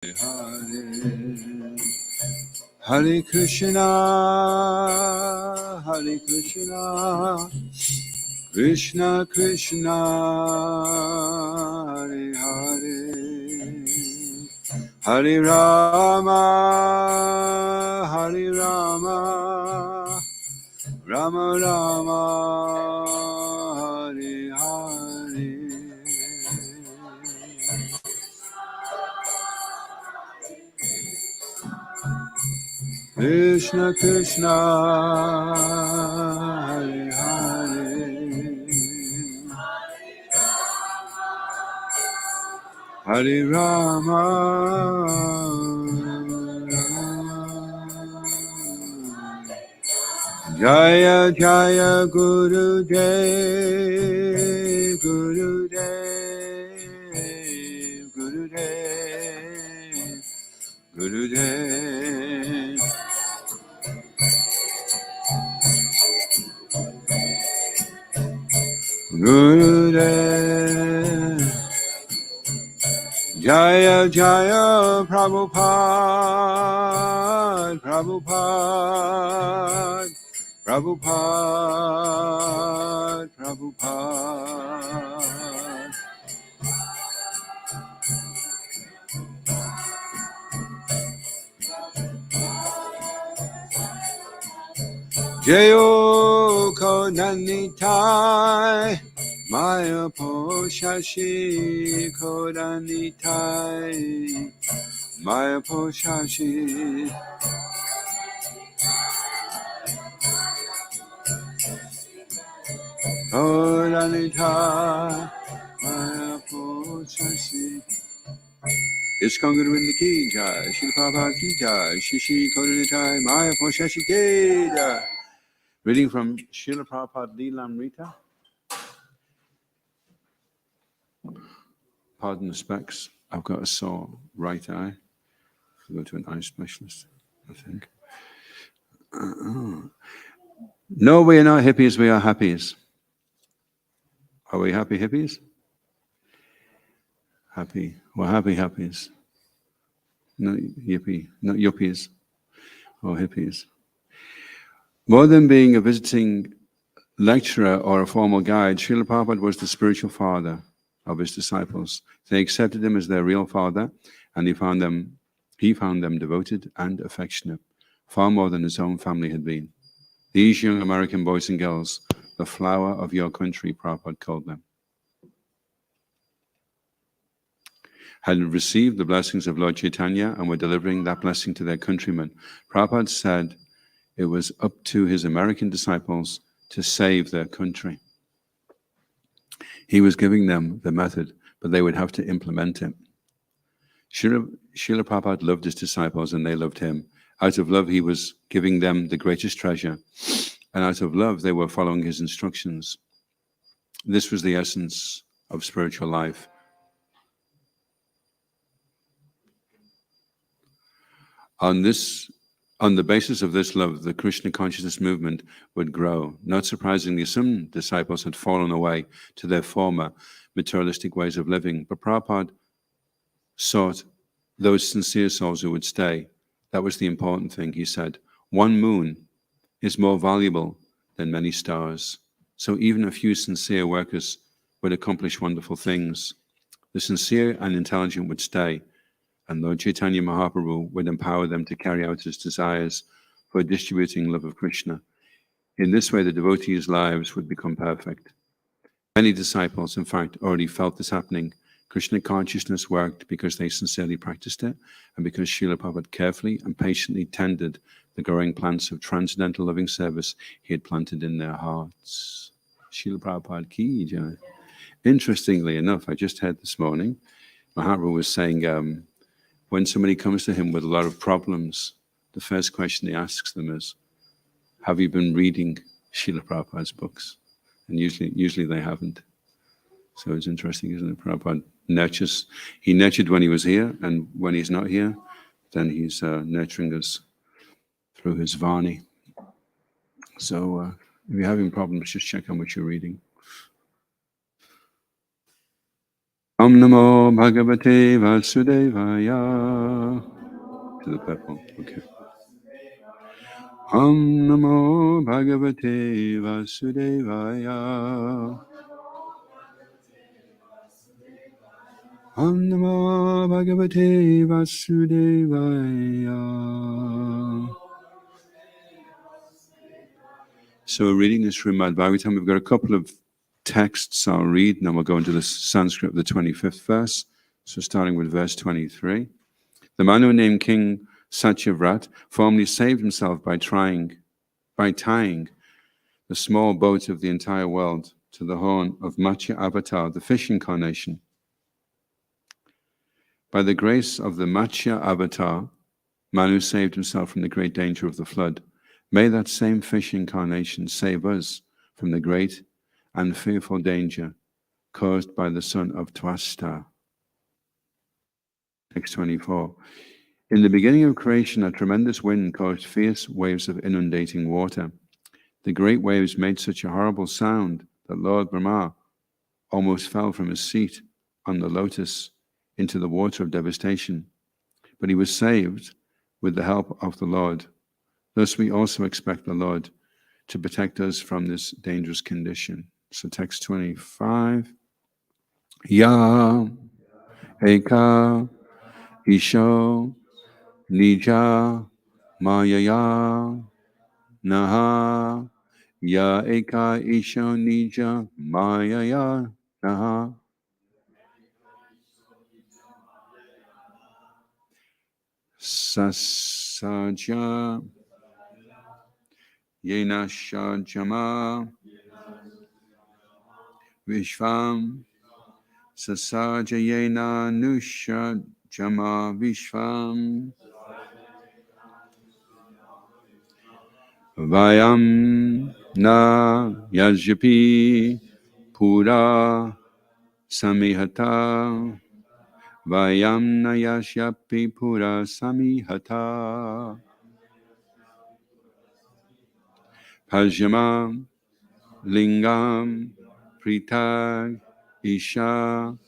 Hare Hare Krishna, Hare Krishna, Krishna Krishna, Hare Hare, Hare Rama, Hare Rama, Rama Rama, Hare Hare. Krishna Krishna, Hare Hare, Hare Rama, Jaya Jaya Guru Dev, Guru Dev, Guru Dev, Guru Dev. Gurudev, Jaya Jaya Prabhupada, Prabhupada, Prabhupada, Prabhupada. Jayo Kodanitai, Maya Poshashi Kodanitai, Maya Poshashi. Kodanitai, Maya Poshashi. Iskon Guru Vrinda Ki Jai, Srila Prabhupada Ki Jai, Shishi Kodanitai, Maya Poshashi Ki Jai. Reading from Srila Prabhupada Leelamrita. Pardon the specs, I've got a sore right eye. I'll go to an eye specialist, I think. No, we are not hippies, we are happies. Are we happy hippies? Happy. We're happy happies. Not yippie, not yuppies or hippies. More than being a visiting lecturer or a formal guide, Srila Prabhupada was the spiritual father of his disciples. They accepted him as their real father, and he found them devoted and affectionate, far more than his own family had been. These young American boys and girls, the flower of your country, Prabhupada called them, had received the blessings of Lord Chaitanya and were delivering that blessing to their countrymen. Prabhupada said it was up to his American disciples to save their country. He was giving them the method, but they would have to implement it. Srila Prabhupada loved his disciples and they loved him. Out of love, he was giving them the greatest treasure. And out of love, they were following his instructions. This was the essence of spiritual life. On the basis of this love, the Krishna consciousness movement would grow. Not surprisingly, some disciples had fallen away to their former materialistic ways of living, but Prabhupada sought those sincere souls who would stay. That was the important thing, he said. One moon is more valuable than many stars. So even a few sincere workers would accomplish wonderful things. The sincere and intelligent would stay, and Lord Chaitanya Mahaprabhu would empower them to carry out his desires for distributing love of Krishna. In this way, the devotees' lives would become perfect. Many disciples, in fact, already felt this happening. Krishna consciousness worked because they sincerely practiced it, and because Srila Prabhupada carefully and patiently tended the growing plants of transcendental loving service he had planted in their hearts. Srila Prabhupada ki jai. Interestingly enough, I just heard this morning, Mahaprabhu was saying, when somebody comes to him with a lot of problems, the first question he asks them is, have you been reading Srila Prabhupada's books? And usually they haven't. So it's interesting, isn't it? Prabhupada nurtures. He nurtured when he was here, and when he's not here, then he's nurturing us through his Vani. So if you're having problems, just check on what you're reading. Om Namo Bhagavate Vasudevaya. To the purple. Okay. Om Namo Bhagavate Vasudevaya. Om Namo Bhagavate Vasudevaya. So we're reading this Srimad Bhagavatam. We've got a couple of texts I'll read, and then we'll go into the Sanskrit of the 25th verse. So starting with verse 23. The Manu named King Satyavrat formerly saved himself by tying the small boat of the entire world to the horn of Matsya Avatar, the fish incarnation. By the grace of the Matsya Avatar, Manu saved himself from the great danger of the flood. May that same fish incarnation save us from the great and fearful danger caused by the son of Twasta. Text 24. In the beginning of creation, a tremendous wind caused fierce waves of inundating water. The great waves made such a horrible sound that Lord Brahma almost fell from his seat on the lotus into the water of devastation. But he was saved with the help of the Lord. Thus we also expect the Lord to protect us from this dangerous condition. So text 25. Ya Eka Isho Nija Mayaya Naha Ya Eka Isho Nija Mayaya Naha Sasaja Yena Shajama Vishvam Sasaja Yena Nusha Jama Vishvam Vayam Na Yajyapi Pura Samihata Vayam Na Yajyapi Pura Samihata Pajama Lingam Pritag Isha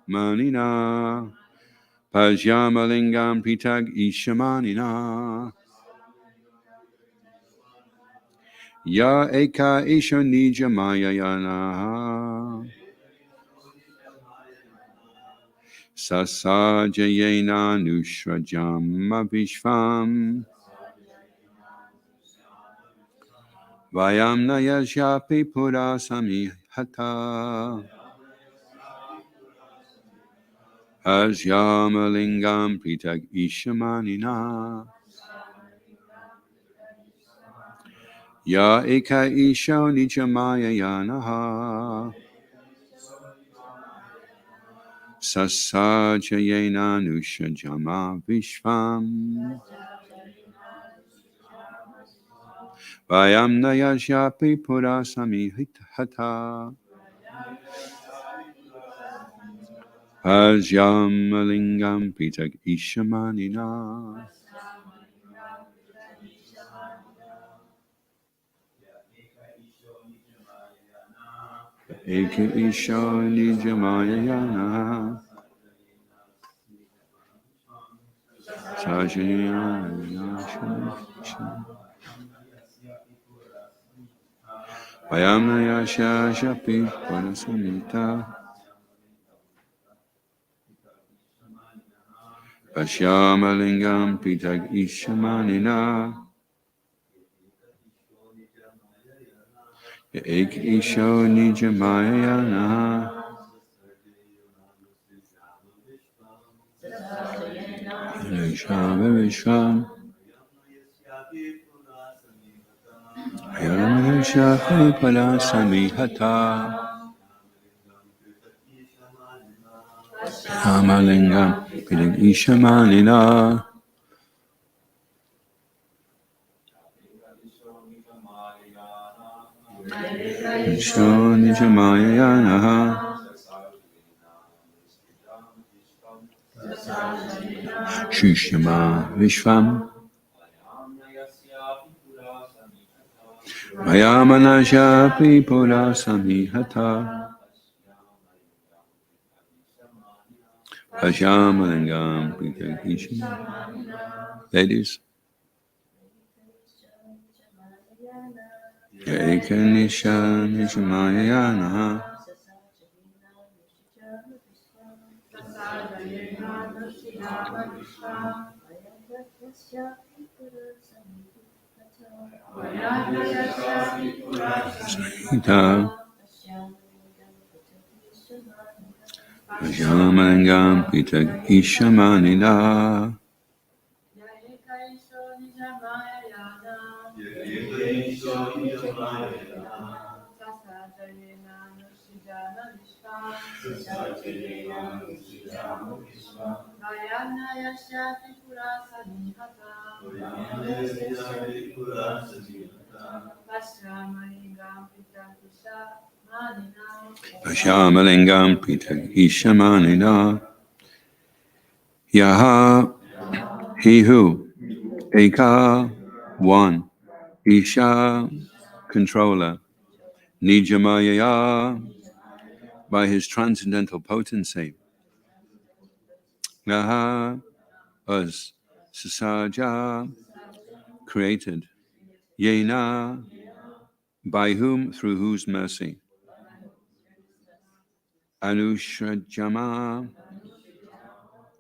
Manina Pajama Lingam Pritag Isha Manina Ya Eka Isha Nija Maya Yana Sasaja Yena Nushrajama Vishvam Vayam Nayasyapi Pura Samihata Asyama Lingam Pritag Ishamanina Ya Eka Isha Nijamaya Yanaha Sasaja Yena Nushajama Vishvam Vayam Nayasyapi Pura Samihata Asyama Lingam Pritag Ishamanina Eka Isha Nijamaya Yana Sajaya Vayam Yasha Shapi Panasamita Pashyama Lingam Pitag Ishamanina Ek Isho Nijamayana Shava Vishvam Vayam Shapi Panasamita Amalingam Pitag Ishamanina Isho Nijamayana Shushama Vishvam Vayamanashapi Pura Samihata Ashamalingam Pita Isham. Ladies. Ekanisha Nishamayana. Ita Ashamalingam Pita Ishamanida. Ashamalingam Pita Ishamanida. Yaha, he who, Eka, one, Isha, controller, Nijamaya, by his transcendental potency. Yaha, us, Sasaja, created. Yena, by whom, through whose mercy. Anushrajama,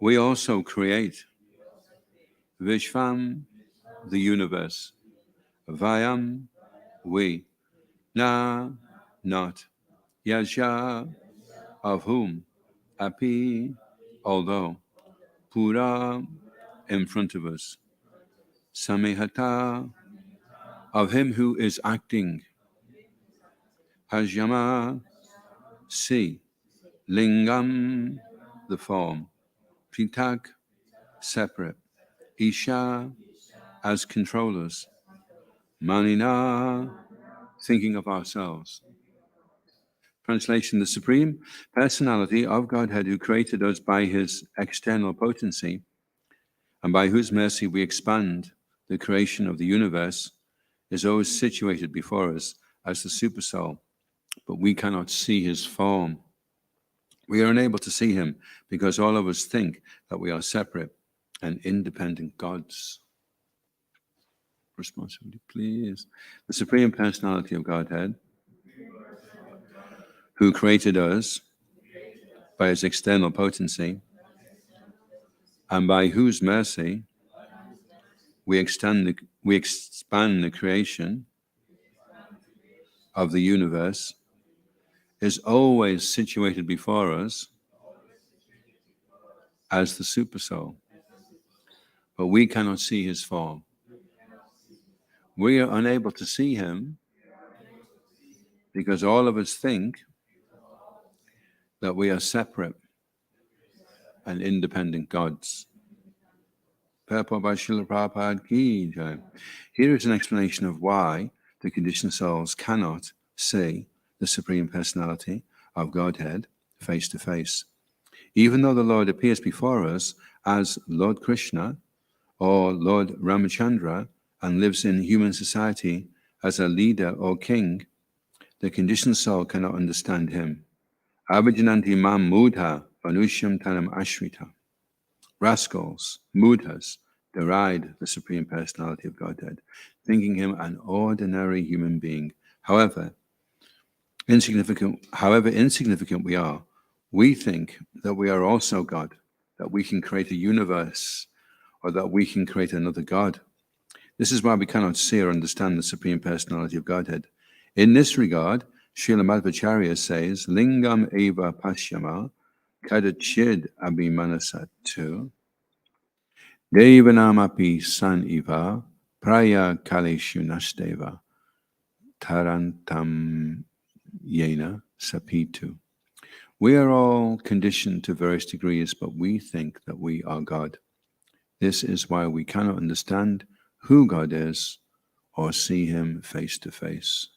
we also create. Vishvam, the universe. Vayam, we. Na, not. Yasha, of whom. Api, although. Pura, in front of us. Samehata, of him who is acting. Hajyama, see. Lingam, the form. Pitak, separate. Isha, as controllers. Manina, thinking of ourselves. Translation: the Supreme Personality of Godhead, who created us by his external potency, and by whose mercy we expand the creation of the universe, is always situated before us as the Supersoul, but we cannot see his form. We are unable to see him because all of us think that we are separate and independent gods. Responsibility, please. The Supreme Personality of Godhead, who created us by his external potency, and by whose mercy we expand the creation of the universe, is always situated before us as the Supersoul, but we cannot see his form. We are unable to see him because all of us think that we are separate and independent gods. Purport by Srila Prabhupada Ki Jai. Here is an explanation of why the conditioned souls cannot see the Supreme Personality of Godhead face to face. Even though the Lord appears before us as Lord Krishna or Lord Ramachandra and lives in human society as a leader or king, the conditioned soul cannot understand him. Abhijananti mam mudha vanushyam tanam ashrita. Rascals, mudhas, deride the Supreme Personality of Godhead, thinking him an ordinary human being. However insignificant we are, we think that we are also God, that we can create a universe, or that we can create another God. This is why we cannot see or understand the Supreme Personality of Godhead. In this regard, Srila Madhvacharya says, Lingam eva pashyama kadachid abhimanasatu devanamapi san eva praya kaleshu nasteva tarantam yena sapitu. We are all conditioned to various degrees, but we think that we are God. This is why we cannot understand who God is or see him face to face.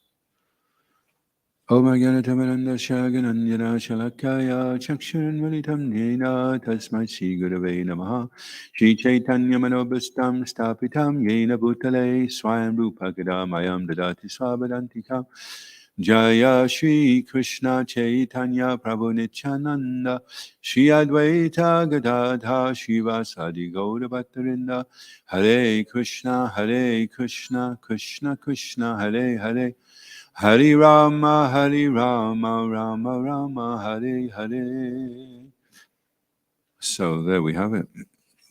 Om Jnana Shaganandjana Shalakaya Chakshuranmalitam Yena Tasmai Shri Gurave Namaha Shri Chaitanya Manobhustam Stapitam Yena Bhutale Swayam Rupa Gadamayam Dadati Swabadantikam Jaya Shri Krishna Chaitanya Prabhu Nityananda Shri Advaita Gadadha Shivasadi Gaura Bhattarinda Hare Krishna Krishna Krishna Hare Hare Hare Rama Rama Rama Hare Hare. So there we have it.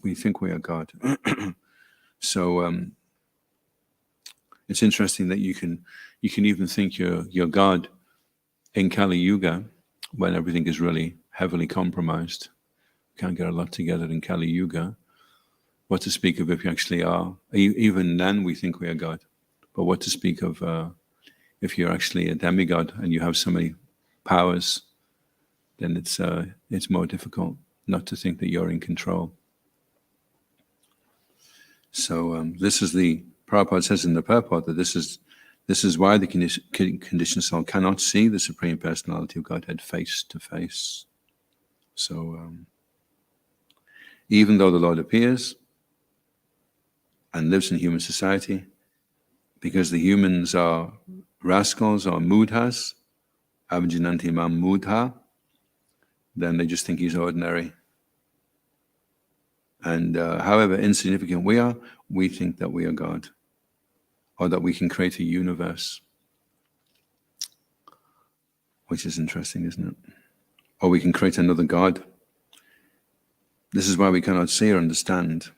We think we are God. So it's interesting that you can even think you're God in Kali Yuga when everything is really heavily compromised. You can't get a lot together in Kali Yuga. What to speak of if you actually are? Even then we think we are God. But what to speak of if you're actually a demigod and you have so many powers, then it's more difficult not to think that you're in control. So this is the Prabhupada says in the purport that this is why the conditioned soul cannot see the Supreme Personality of Godhead face to face. So even though the Lord appears and lives in human society, because the humans are rascals or mudhas, avijnanti mam mudha, then they just think he's ordinary. And however insignificant we are, we think that we are God, or that we can create a universe, which is interesting, isn't it? Or we can create another God. This is why we cannot see or understand.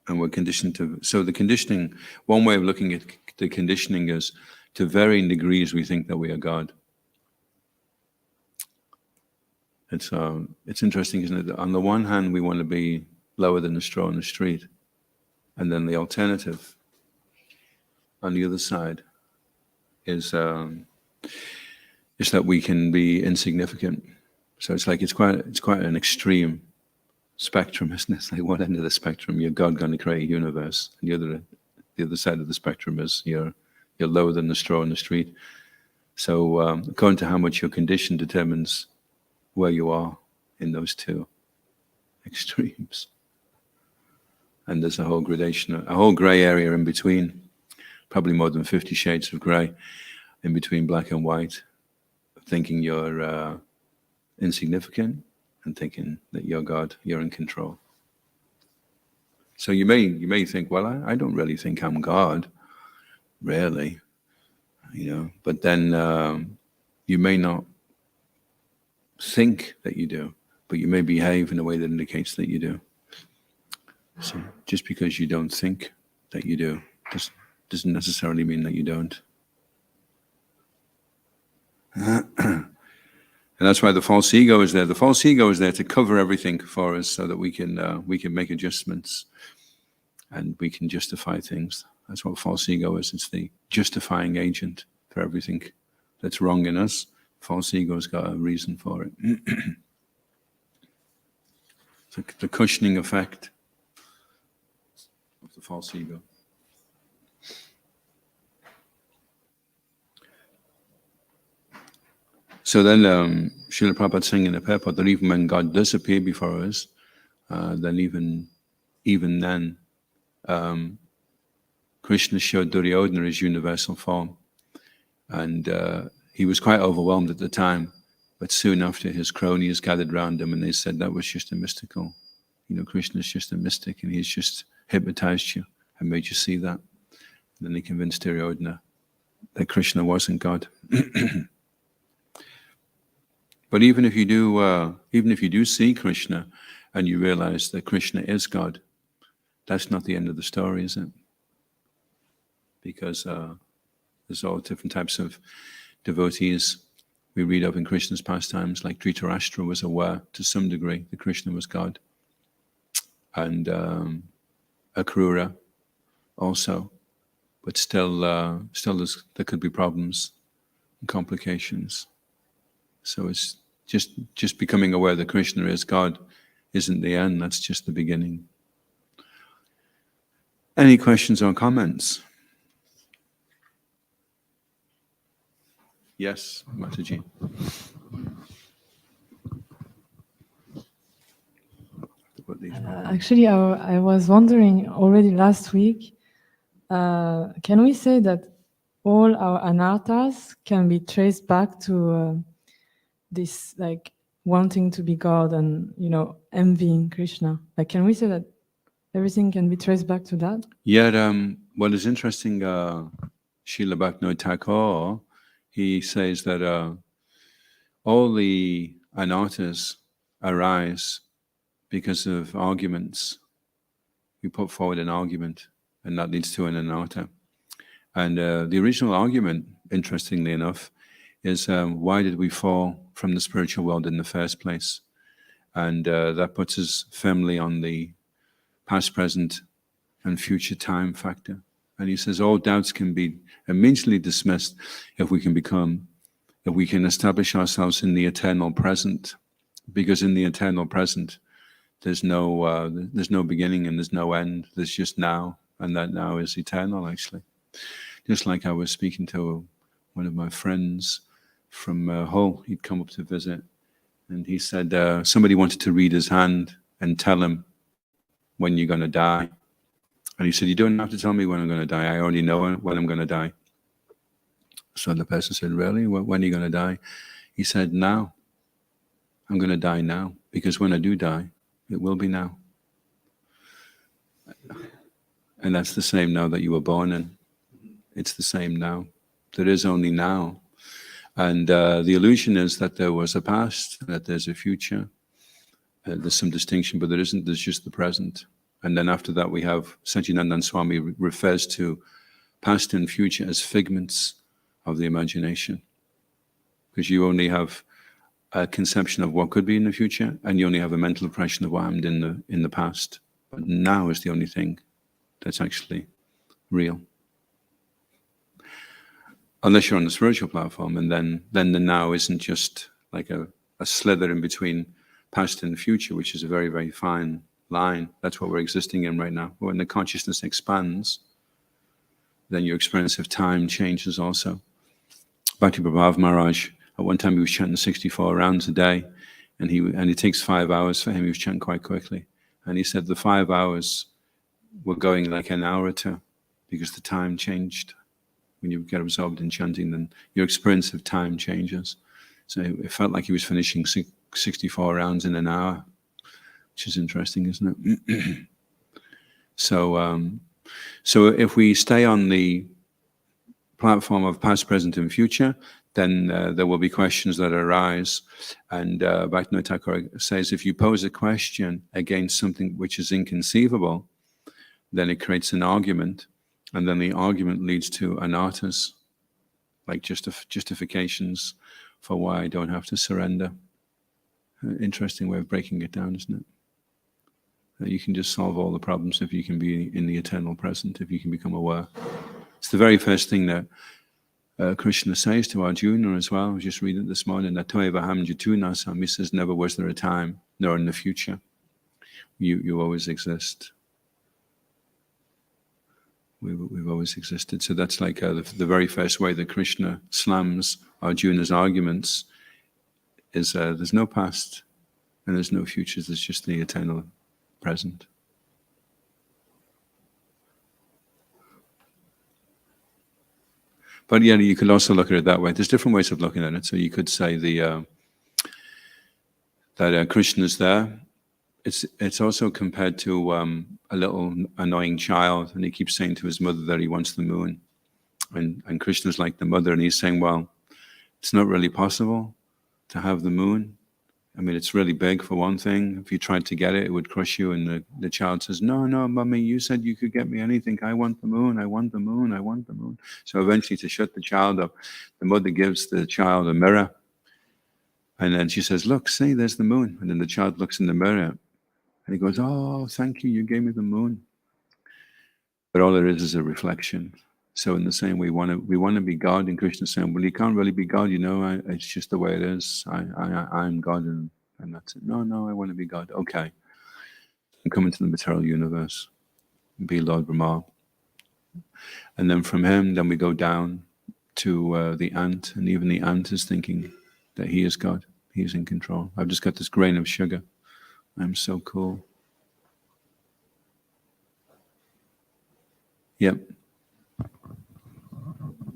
And we're conditioned to, so the conditioning, one way of looking at the conditioning is to varying degrees we think that we are God. It's interesting, isn't it? On the one hand, we want to be lower than the straw on the street. And then the alternative on the other side is that we can be insignificant. So it's like it's quite an extreme spectrum, isn't it? It's like one end of the spectrum, you're God going to create a universe, and the other side of the spectrum is you're lower than the straw on the street. So according to how much your condition determines where you are in those two extremes. And there's a whole gradation, a whole gray area in between, probably more than 50 shades of gray in between black and white, thinking you're insignificant and thinking that you're God, you're in control. So you may think, well, I don't really think I'm God, really, but then you may not think that you do, but you may behave in a way that indicates that you do. So just because you don't think that you do doesn't necessarily mean that you don't. And that's why the false ego is there. The false ego is there to cover everything for us so that we can make adjustments and we can justify things. That's what false ego is. It's the justifying agent for everything that's wrong in us. False ego's got a reason for it. So the cushioning effect of the false ego. So then Srila Prabhupada saying in the purport that even when God does appear before us, then even then Krishna showed Duryodhana his universal form. And he was quite overwhelmed at the time, but soon after his cronies gathered around him and they said that was just a mystical, Krishna's just a mystic and he's just hypnotized you and made you see that. And then they convinced Duryodhana that Krishna wasn't God. But even if you do see Krishna and you realize that Krishna is God, that's not the end of the story, is it? Because there's all different types of devotees we read of in Krishna's pastimes, like Dhritarashtra was aware to some degree that Krishna was God. And Akrura also. But still there could be problems and complications. So it's just becoming aware that Krishna is God isn't the end, that's just the beginning. Any questions or comments? Yes, Mataji. Actually, I was wondering already last week, can we say that all our anarthas can be traced back to this like wanting to be God and, you know, envying Krishna. Like, can we say that everything can be traced back to that? Yeah, what is interesting, Srila Bhaktivinoda Thakur, he says that all the anarthas arise because of arguments. We put forward an argument, and that leads to an anartha. And the original argument, interestingly enough, is why did we fall from the spiritual world in the first place? And that puts us firmly on the past, present, and future time factor. And he says all doubts can be immediately dismissed if we can establish ourselves in the eternal present, because in the eternal present, there's no beginning and there's no end. There's just now, and that now is eternal, actually. Just like I was speaking to one of my friends from Hull, he'd come up to visit, and he said somebody wanted to read his hand and tell him when you're going to die. And he said, you don't have to tell me when I'm going to die. I already know when I'm going to die. So the person said, really? When are you going to die? He said, now. I'm going to die now, because when I do die, it will be now. And that's the same now that you were born in. It's the same now. There is only now. And the illusion is that there was a past, that there's a future. There's some distinction, but there isn't. There's just the present. And then after that, we have Satyanandan Swami refers to past and future as figments of the imagination. Because you only have a conception of what could be in the future, and you only have a mental impression of what happened in the past. But now is the only thing that's actually real. Unless you're on the spiritual platform, and then the now isn't just like a slither in between past and future, which is a very, very fine line. That's what we're existing in right now. When the consciousness expands, then your experience of time changes also. Bhakti Prabhav Maharaj, at one time he was chanting 64 rounds a day, and it takes 5 hours for him. He was chanting quite quickly. And he said the 5 hours were going like an hour or two, because the time changed. When you get absorbed in chanting, then your experience of time changes. So it felt like he was finishing 64 rounds in an hour, which is interesting, isn't it? So if we stay on the platform of past, present, and future, then there will be questions that arise. And Bhaktivinoda Thakur says, if you pose a question against something which is inconceivable, then it creates an argument, and then the argument leads to anarthas, like justifications for why I don't have to surrender. Interesting way of breaking it down, isn't it? You can just solve all the problems if you can be in the eternal present, if you can become aware. It's the very first thing that Krishna says to Arjuna as well. I was just reading it this morning. Natoevaham jatunasam. He says, never was there a time, nor in the future. You always exist. We've always existed. So that's like the very first way that Krishna slams Arjuna's arguments is there's no past and there's no futures. There's just the eternal present. But yeah, you could also look at it that way. There's different ways of looking at it. So you could say that Krishna is there. It's also compared to a little annoying child, and he keeps saying to his mother that he wants the moon. And Krishna's like the mother, and he's saying, well, it's not really possible to have the moon. I mean, it's really big for one thing. If you tried to get it, it would crush you. And the child says, no, mommy, you said you could get me anything. I want the moon, I want the moon, I want the moon. So eventually, to shut the child up, the mother gives the child a mirror. And then she says, look, see, there's the moon. And then the child looks in the mirror, and he goes, oh, thank you, you gave me the moon. But all it is a reflection. So in the same way, we want to be God, and Krishna saying, well, you can't really be God, it's just the way it is. I'm God, and that's it. No, I want to be God. Okay. And come into the material universe, be Lord Brahma. And then from him, then we go down to the ant, and even the ant is thinking that he is God. He's in control. I've just got this grain of sugar. I'm so cool. Yep.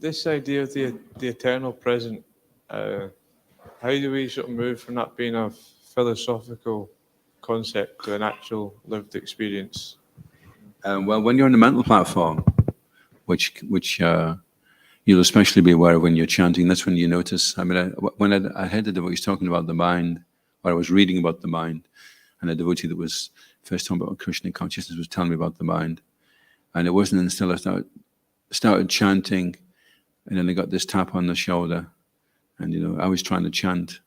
this idea of the eternal present, how do we sort of move from that being a philosophical concept to an actual lived experience? Well, when you're on the mental platform, which you'll especially be aware of when you're chanting, that's when you notice. I mean, when I heard the devotee talking about the mind, or I was reading about the mind, and a devotee that was first talking about Krishna consciousness was telling me about the mind, and it wasn't until I started chanting, and then I got this tap on the shoulder, and I was trying to chant,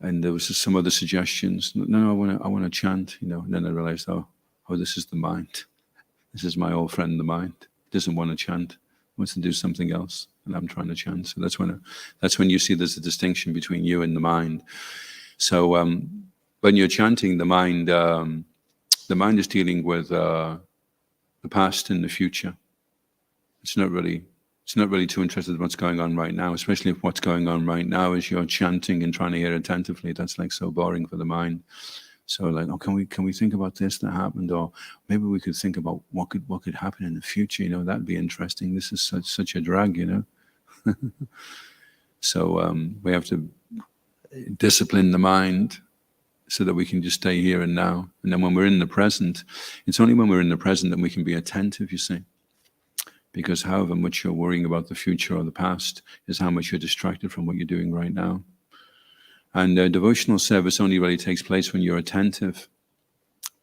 and there was some other suggestions. No, I want to chant, and then I realized, oh, this is the mind. This is my old friend, the mind. He doesn't want to chant. He wants to do something else, and I'm trying to chant. So that's when you see there's a distinction between you and the mind. So when you're chanting, the mind is dealing with the past and the future. It's not really too interested in what's going on right now, especially if what's going on right now is you're chanting and trying to hear attentively. That's like so boring for the mind. So like, oh, can we think about this that happened, or maybe we could think about what could happen in the future. That'd be interesting. This is such a drag, So we have to discipline the mind so that we can just stay here and now. And then when we're in the present, it's only when we're in the present that we can be attentive. You see. Because however much you're worrying about the future or the past is how much you're distracted from what you're doing right now. And devotional service only really takes place when you're attentive.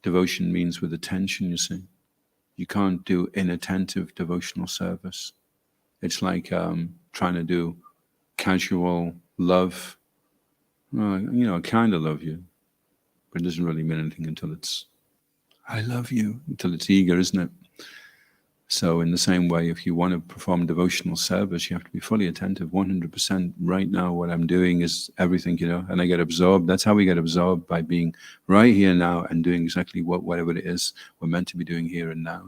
Devotion means with attention, you see. You can't do inattentive devotional service. It's like trying to do casual love. I kind of love you, but it doesn't really mean anything until it's, I love you, until it's eager, isn't it? So in the same way, if you want to perform devotional service, you have to be fully attentive, 100%. Right now, what I'm doing is everything, and I get absorbed. That's how we get absorbed, by being right here now and doing exactly whatever it is we're meant to be doing here and now,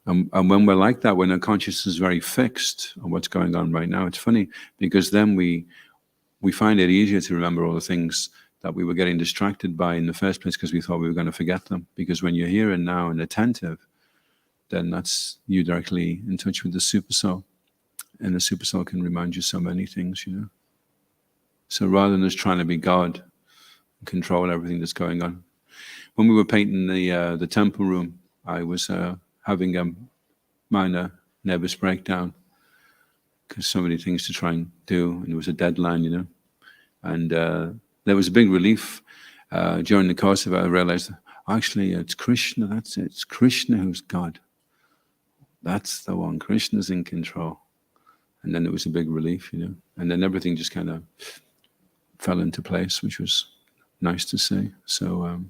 And when we're like that, when our consciousness is very fixed on what's going on right now, it's funny, because then we find it easier to remember all the things that we were getting distracted by in the first place because we thought we were going to forget them. Because when you're here and now and attentive, then that's you directly in touch with the super soul. And the super soul can remind you so many things, So rather than just trying to be God and control everything that's going on. When we were painting the temple room, I was having a minor nervous breakdown because so many things to try and do, and there was a deadline, And there was a big relief during the course of it. I realized, actually, it's Krishna, that's it. It's Krishna who's God. That's the one. Krishna's in control. And then it was a big relief, And then everything just kind of fell into place, which was nice to see. So,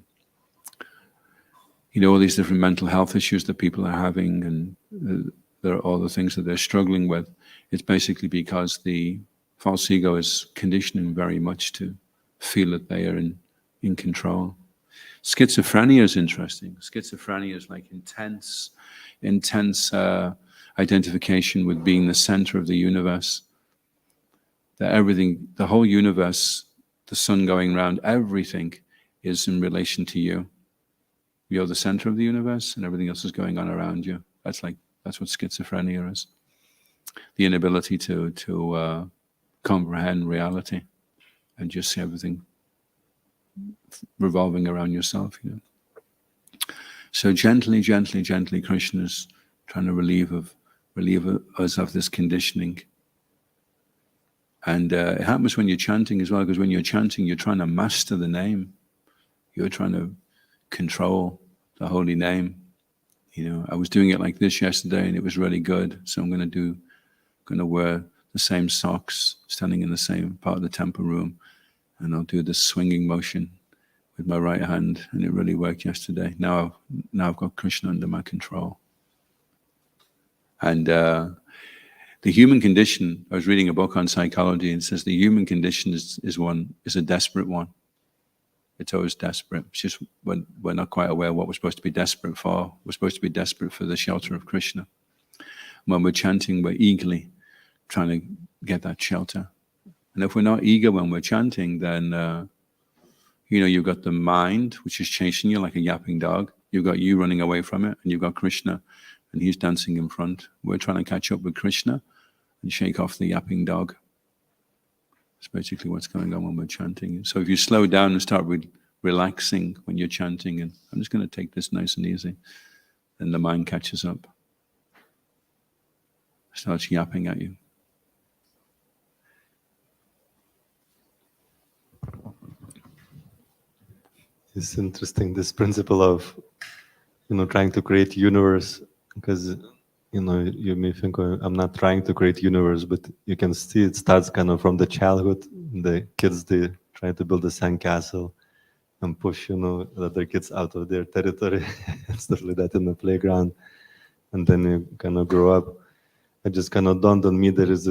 all these different mental health issues that people are having, and there are all the things that they're struggling with. It's basically because the false ego is conditioning very much to feel that they are in control. Schizophrenia is interesting. Schizophrenia is like intense identification with being the center of the universe. That everything, the whole universe, the sun going round, everything is in relation to you. You're the center of the universe, and everything else is going on around you. That's what schizophrenia is. The inability to comprehend reality and just see everything revolving around yourself. So gently, Krishna's trying to relieve us of this conditioning. And it happens when you're chanting as well, because when you're chanting, you're trying to master the name. You're trying to control the holy name. I was doing it like this yesterday, and it was really good. So I'm going to wear the same socks, standing in the same part of the temple room, and I'll do this swinging motion with my right hand, and it really worked yesterday. Now I've got Krishna under my control. And the human condition, I was reading a book on psychology, and it says the human condition is a desperate one. It's always desperate. It's just we're not quite aware what we're supposed to be desperate for. We're supposed to be desperate for the shelter of Krishna. When we're chanting, we're eagerly trying to get that shelter. And if we're not eager when we're chanting, then you've got the mind, which is chasing you like a yapping dog. You've got you running away from it, and you've got Krishna and he's dancing in front. We're trying to catch up with Krishna and shake off the yapping dog. It's basically what's going on when we're chanting. So if you slow down and start relaxing when you're chanting, and I'm just going to take this nice and easy, then the mind catches up, starts yapping at you. It's interesting, this principle of, trying to create universe, because, you may think, oh, I'm not trying to create universe, but you can see it starts kind of from the childhood. The kids, they try to build a sandcastle and push, other kids out of their territory and stuff like that in the playground. And then you kind of grow up. It just kind of dawned on me there is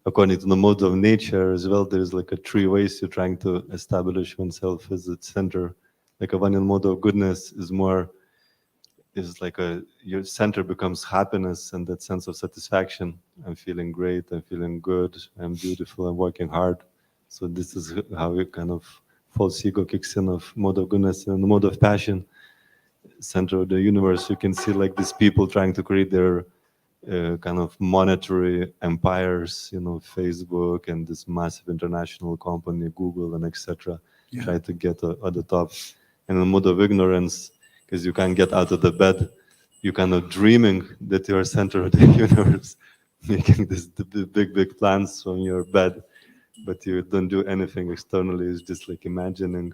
according to the mode of nature as well, there is like a 3 ways you're trying to establish oneself as its center. Like a one in mode of goodness is your center becomes happiness and that sense of satisfaction. I'm feeling great, I'm feeling good, I'm beautiful, I'm working hard. So this is how you kind of false ego kicks in of mode of goodness. And the mode of passion, center of the universe, you can see like these people trying to create their kind of monetary empires, Facebook and this massive international company, Google and etc. Try to get at the top. And in the mode of ignorance, because you can't get out of the bed, you kind of dreaming that you're center of the universe, making this big plans from your bed, but you don't do anything externally. It's just like imagining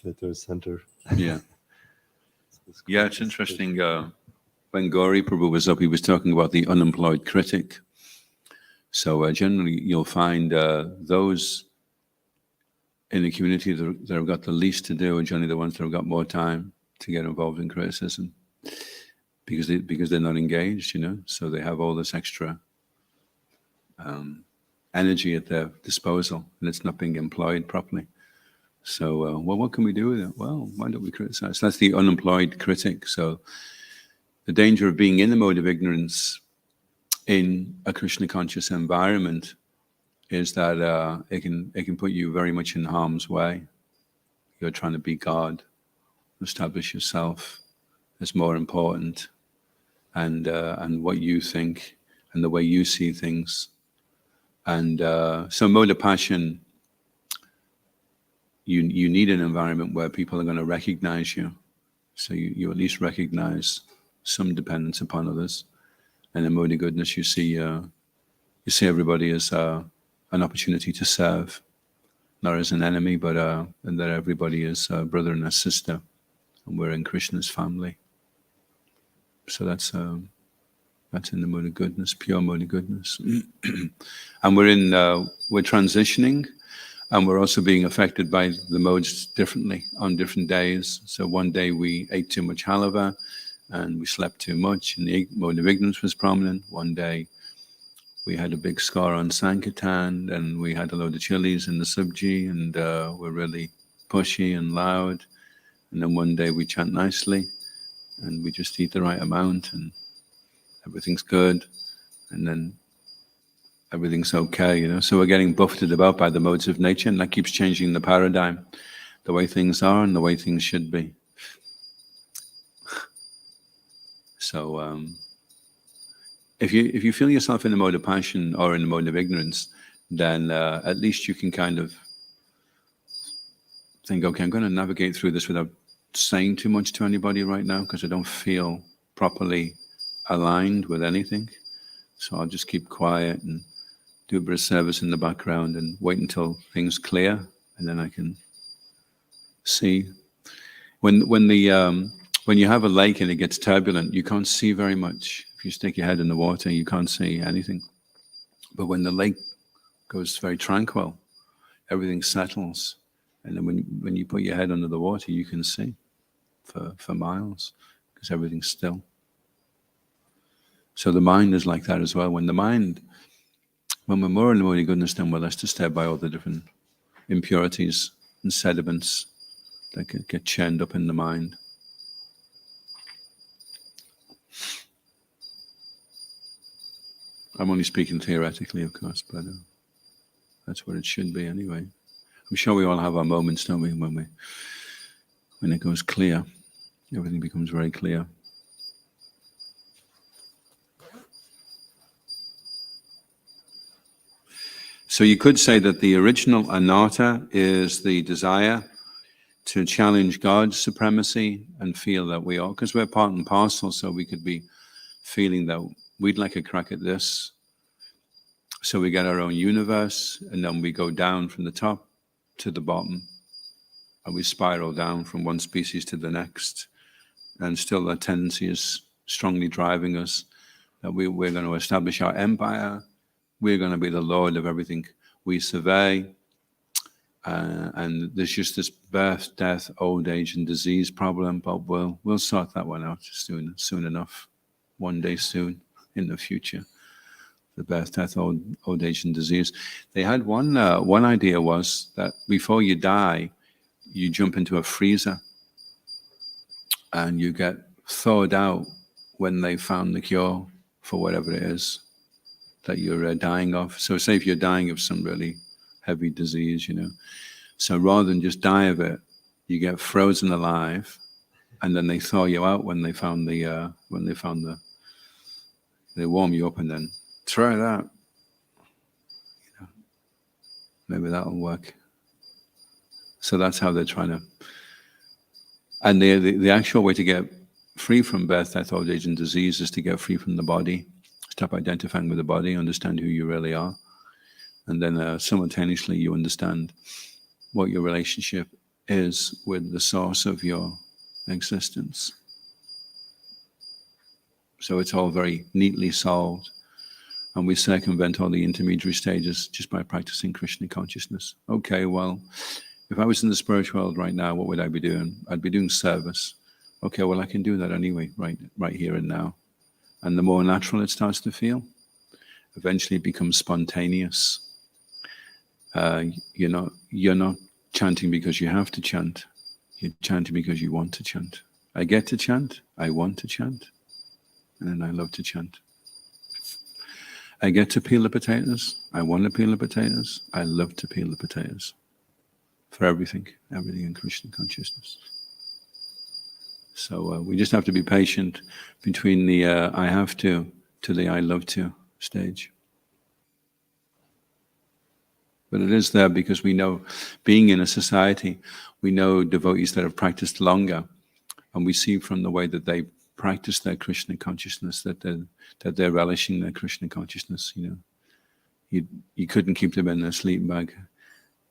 that you're center. Yeah. Yeah, it's interesting. When Gauri Prabhu was up, he was talking about the unemployed critic. So generally, you'll find those in the community that have got the least to do are generally the ones that have got more time to get involved in criticism, because they're not engaged, So they have all this extra energy at their disposal, and it's not being employed properly. So, what can we do with it? Well, why don't we criticize? That's the unemployed critic. So the danger of being in the mode of ignorance in a Krishna conscious environment is that it can put you very much in harm's way. You're trying to be God, establish yourself as more important, and what you think and the way you see things. And so mode of passion, you need an environment where people are going to recognize you. So you at least recognize some dependence upon others. And in mode of goodness, you see everybody as an opportunity to serve, not as an enemy, but and that everybody is a brother and a sister, and we're in Krishna's family. So that's in the mode of goodness, pure mode of goodness. And we're transitioning, and we're also being affected by the modes differently on different days. So one day we ate too much halava, and we slept too much, and the mode of ignorance was prominent. One day we had a big score on Sankirtan, and we had a load of chilies in the subji, and we're really pushy and loud. And then one day we chant nicely, and we just eat the right amount, and everything's good, and then everything's okay, So we're getting buffeted about by the modes of nature, and that keeps changing the paradigm, the way things are and the way things should be. So if you feel yourself in the mode of passion or in the mode of ignorance, then at least you can kind of think, okay, I'm going to navigate through this without saying too much to anybody right now, because I don't feel properly aligned with anything. So I'll just keep quiet and do a bit of service in the background and wait until things clear, and then I can see. When you have a lake and it gets turbulent, you can't see very much. If you stick your head in the water, you can't see anything. But when the lake goes very tranquil, everything settles, and then when you put your head under the water, you can see for miles, because everything's still. So the mind is like that as well. When we're more in the mode of goodness, then we're less disturbed by all the different impurities and sediments that get churned up in the mind. I'm only speaking theoretically, of course, but that's what it should be anyway. I'm sure we all have our moments, don't we, when it goes clear, everything becomes very clear. So you could say that the original anatta is the desire to challenge God's supremacy and feel that we are, because we're part and parcel, so we could be feeling that we'd like a crack at this. So we get our own universe, and then we go down from the top to the bottom, and we spiral down from one species to the next. And still that tendency is strongly driving us that we're going to establish our empire. We're going to be the lord of everything we survey. And there's just this birth, death, old age, and disease problem, but we'll sort that one out soon enough. One day soon in the future. The birth, death, old age, and disease. They had one idea was that before you die, you jump into a freezer and you get thawed out when they found the cure for whatever it is that you're dying of. So say if you're dying of some really heavy disease, so rather than just die of it, you get frozen alive, and then they thaw you out when they found they warm you up and then try that. Maybe that'll work. So that's how they're trying to. And the actual way to get free from birth, death, old age, and disease is to get free from the body. Stop identifying with the body, understand who you really are. And then simultaneously you understand what your relationship is with the source of your existence. So it's all very neatly solved. And we circumvent all the intermediary stages just by practicing Krishna consciousness. Okay, well, if I was in the spiritual world right now, what would I be doing? I'd be doing service. Okay, well, I can do that anyway, right here and now. And the more natural it starts to feel, eventually it becomes spontaneous. You're not chanting because you have to chant. You're chanting because you want to chant. I get to chant, I want to chant, and I love to chant. I get to peel the potatoes, I want to peel the potatoes, I love to peel the potatoes. For everything in Krishna consciousness. So we just have to be patient between the I have to the I love to stage. But it is there because we know, being in a society, we know devotees that have practiced longer, and we see from the way that they practice their Krishna consciousness that they're relishing their Krishna consciousness. You couldn't keep them in their sleeping bag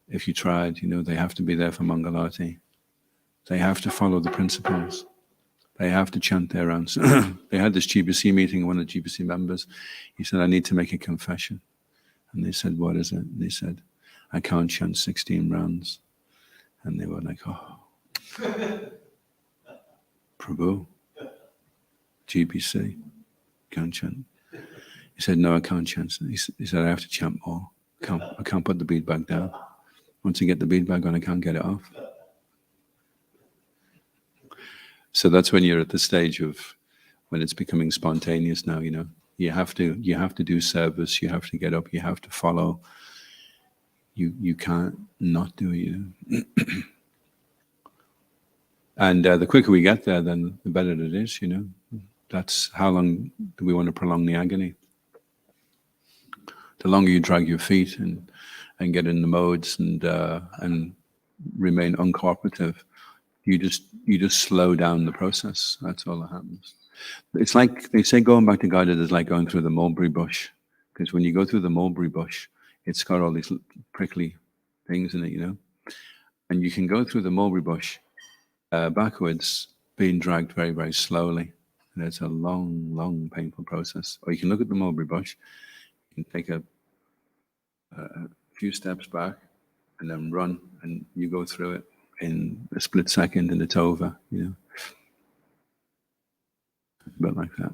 if you tried. They have to be there for Mangalarti. They have to follow the principles. They have to chant their rounds. They had this GBC meeting, one of the GBC members. He said, I need to make a confession. And they said, what is it? And they said, I can't chant 16 rounds. And they were like, oh, Prabhu, GBC, can't chant. He said, no, I can't chant. He said, I have to chant more. I can't put the bead bag down. Once I get the bead bag on, I can't get it off. So that's when you're at the stage of when it's becoming spontaneous now, You have to do service, you have to get up, you have to follow. You can't not do it, And the quicker we get there, then the better it is, That's how long do we want to prolong the agony? The longer you drag your feet and get in the modes and remain uncooperative, you just slow down the process. That's all that happens. It's like they say, going back to God, it is like going through the mulberry bush, because when you go through the mulberry bush, it's got all these prickly things in it, and you can go through the mulberry bush backwards, being dragged very, very slowly, and it's a long, long, painful process. Or you can look at the mulberry bush, you can take a few steps back and then run, and you go through it in a split second, and it's over, A bit like that.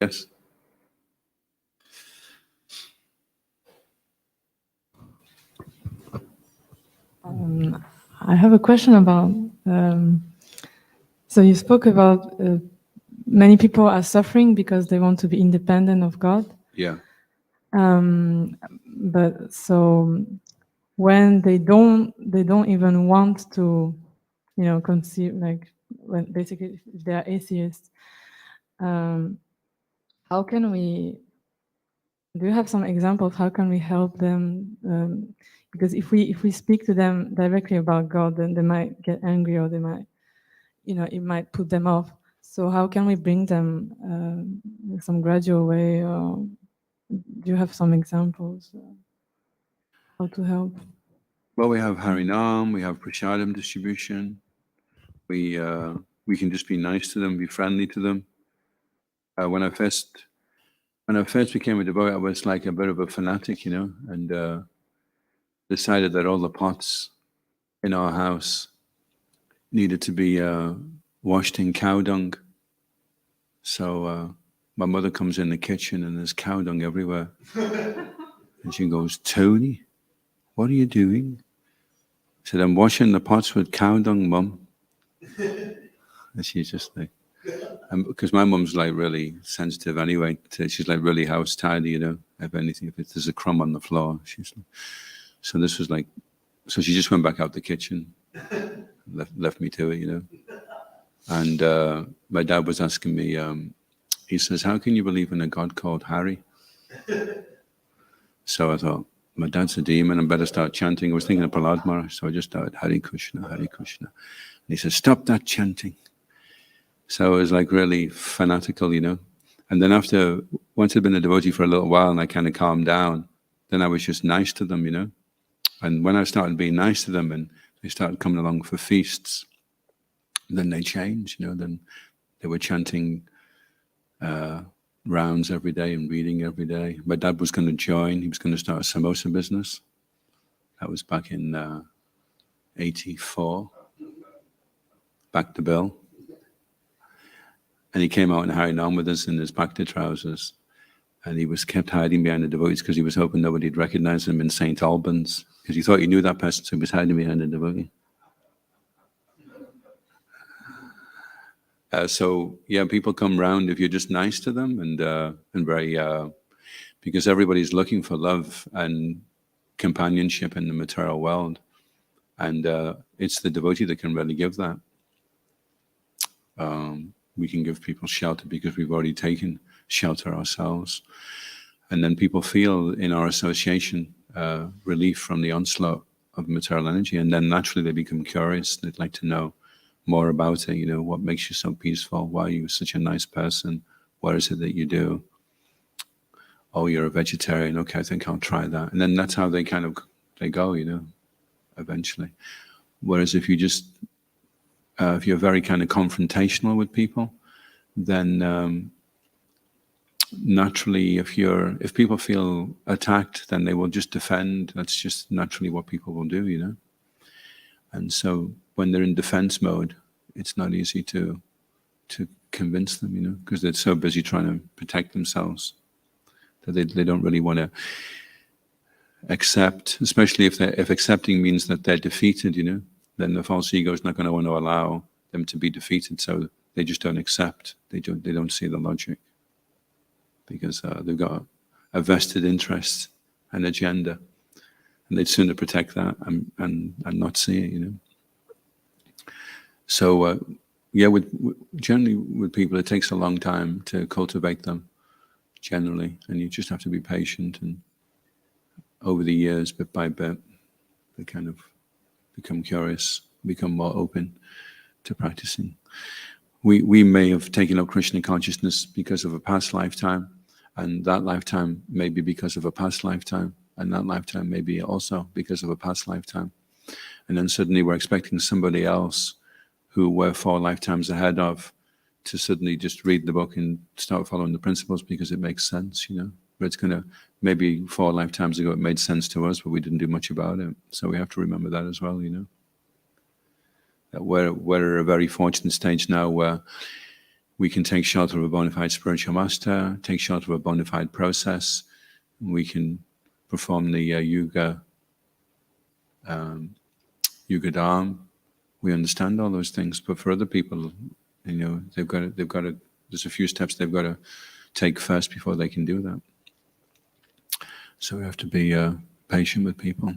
Yes? I have a question about, so you spoke about many people are suffering because they want to be independent of God. Yeah. But so when they don't even want to, conceive, like when basically they're atheists, how can we Do you have some examples? How can we help them? Because if we speak to them directly about God, then they might get angry, or they might, it might put them off. So how can we bring them in some gradual way? Or do you have some examples how to help? Well, we have Harinam, we have Prasadam distribution. We can just be nice to them, be friendly to them. When I first became a devotee, I was like a bit of a fanatic, and decided that all the pots in our house needed to be washed in cow dung. So my mother comes in the kitchen and there's cow dung everywhere. And she goes, "Tony, what are you doing?" I said, "I'm washing the pots with cow dung, Mum." And she's just like, because my mum's like really sensitive anyway. She's like really house tidy, if anything, if there's a crumb on the floor, so this was like, so she just went back out the kitchen, left me to it, And my dad was asking me, he says, "How can you believe in a God called Hari?" So I thought, my dad's a demon, I better start chanting. I was thinking of Prahlad Maharaj, so I just started Hare Krishna, Hare Krishna. And he said, "Stop that chanting." So I was like really fanatical, And then once I'd been a devotee for a little while and I kind of calmed down, then I was just nice to them, And when I started being nice to them and they started coming along for feasts, then they changed, Then they were chanting rounds every day and reading every day. My dad was going to join. He was going to start a samosa business. That was back in 84. Back to Bill. And he came out in Harinam with us in his bhakti trousers. And he was kept hiding behind the devotees because he was hoping nobody'd recognize him in St. Albans. Because he thought he knew that person, so he was hiding behind the devotee. So yeah, people come round if you're just nice to them and very, because everybody's looking for love and companionship in the material world. And it's the devotee that can really give that. We can give people shelter because we've already taken shelter ourselves. And then people feel in our association relief from the onslaught of material energy. And then naturally they become curious. They'd like to know more about it. What makes you so peaceful? Why are you such a nice person? What is it that you do? Oh, you're a vegetarian. Okay, I think I'll try that. And then that's how they go, eventually. Whereas if you just, if you're very kind of confrontational with people, then naturally, if people feel attacked, then they will just defend. That's just naturally what people will do, And so when they're in defense mode, it's not easy to convince them, because they're so busy trying to protect themselves that they don't really want to accept, especially if accepting means that they're defeated, then the false ego is not going to want to allow them to be defeated. So they just don't accept. They don't see the logic because they've got a vested interest and agenda, and they'd sooner protect that and not see it, So generally with people, it takes a long time to cultivate them, generally, and you just have to be patient. And over the years, bit by bit, they kind of become curious, become more open to practicing. We may have taken up Krishna consciousness because of a past lifetime, and that lifetime may be because of a past lifetime, and that lifetime may be also because of a past lifetime. And then suddenly we're expecting somebody else who we're 4 lifetimes ahead of to suddenly just read the book and start following the principles because it makes sense, But it's going to, maybe 4 lifetimes ago it made sense to us, but we didn't do much about it. So we have to remember that as well, That we're at a very fortunate stage now where we can take shelter of a bona fide spiritual master, take shelter of a bona fide process. We can perform the Yuga Dharma. We understand all those things, but for other people, they've got to. There's a few steps they've got to take first before they can do that. So we have to be patient with people.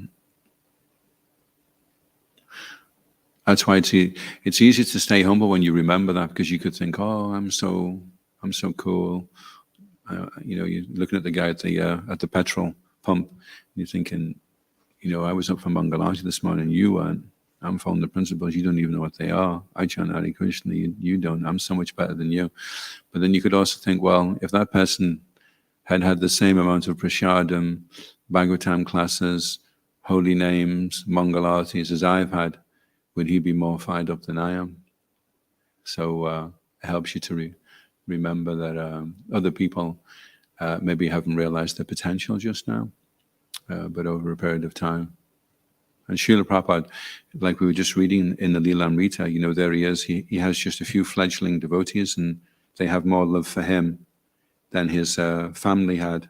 That's why it's easy to stay humble when you remember that, because you could think, "Oh, I'm so cool. You're looking at the guy at the petrol pump, and you're thinking, I was up for Mangalati this morning, you weren't. I'm following the principles, you don't even know what they are. I chant Hare Krishna, you don't. I'm so much better than you. But then you could also think, well, if that person had the same amount of prasadam, Bhagavatam classes, holy names, Mangalatis as I've had, would he be more fired up than I am? So it helps you to remember that other people maybe haven't realized their potential just now, but over a period of time. And Srila Prabhupada, like we were just reading in the Lilamrita, there he is. He has just a few fledgling devotees, and they have more love for him than his family had.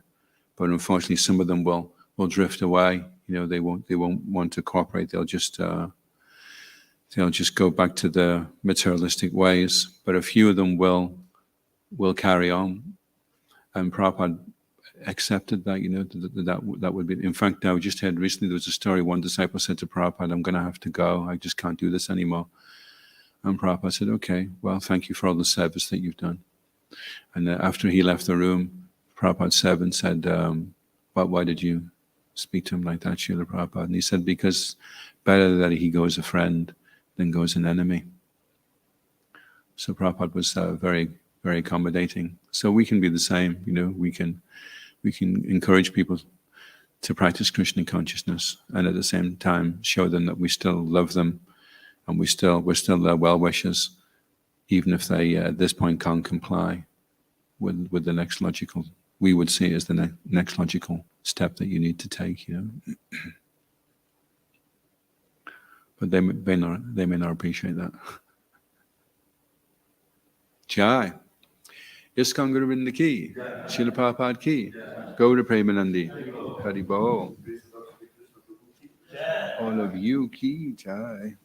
But unfortunately, some of them will drift away. They won't want to cooperate. They'll just go back to the materialistic ways. But a few of them will carry on. And Prabhupada accepted that, that would be. In fact, I just heard recently there was a story. One disciple said to Prabhupada, "I'm going to have to go. I just can't do this anymore." And Prabhupada said, "Okay, well, thank you for all the service that you've done." And after he left the room, Prabhupada's servant said, "But why did you speak to him like that, Srila Prabhupada?" And he said, "Because better that he goes a friend than goes an enemy." So Prabhupada was very, very accommodating. So we can be the same. We can encourage people to practice Krishna consciousness, and at the same time show them that we still love them, and we're still their well wishers, even if they at this point can't comply with the next logical. We would see as the next logical step that you need to take. But they may not appreciate that. Jai. ISKCON Guru Vrinda ki, Srila Prabhupada ki, Gaura Premanandi, Hari Bol. All of you ki, Jai.